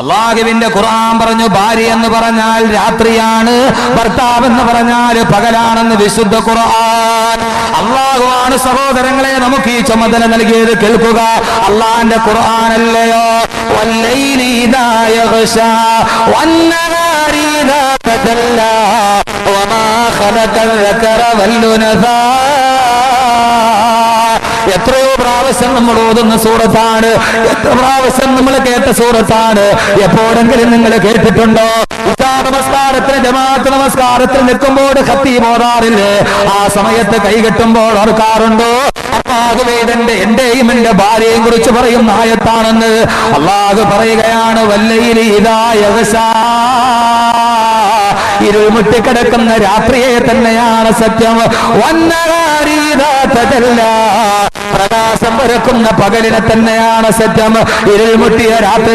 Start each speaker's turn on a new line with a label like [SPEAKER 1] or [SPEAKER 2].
[SPEAKER 1] അല്ലാഹുവിന്റെ ഖുർആൻ പറഞ്ഞു ഭാര്യ എന്ന് പറഞ്ഞാൽ രാത്രിയാണ്, ഭർത്താവ് എന്ന് പറഞ്ഞാൽ പകലാണെന്ന് വിശുദ്ധ ഖുർആൻ. അല്ലാഹുവാണ് സഹോദരങ്ങളെ നമുക്ക് ഈ ചുമതല നൽകിയത്. കേൾക്കുക, അല്ലാഹുവിന്റെ ഖുർആൻ അല്ലയോ വല്ലൈലി ഇദാ യഗ്ശാ വന്നഹാരി ഇദാ തജല്ലാ വമാ ഖലഖൽ ദകറ വൽഉൻസാ. എത്രയോ പ്രാവശ്യം നമ്മൾ ഓതുന്ന സൂറത്താണ്, എത്ര പ്രാവശ്യം നമ്മൾ കേട്ട സൂറത്താണ്. എപ്പോഴെങ്കിലും നിങ്ങൾ കേട്ടിട്ടുണ്ടോ? നമസ്കാരത്തിന് ജമാഅത്ത് നമസ്കാരത്തിൽ നിൽക്കുമ്പോൾ ഖത്തീബ് ഓതാറില്ലേ? ആ സമയത്ത് കൈകെട്ടുമ്പോൾ ഓർക്കാറുണ്ടോ? അല്ലാഹുവേ എന്റെയും എന്റെ ഭാര്യയെയും കുറിച്ച് പറയുന്ന ആയത്താണെന്ന്. അല്ലാഹു പറയുകയാണ് വല്ലൈലി ഇദാ യഗ്ശാ, ഇരുൾ മുട്ടിക്കിടക്കുന്ന രാത്രിയെ തന്നെയാണ് സത്യം. വന്നഹാരി ഇദാ തജല്ലാ, പ്രകാശം പരക്കുന്ന പകലിനെ തന്നെയാണ് സത്യം. ഇരുൾ മുട്ടിയ രാത്രി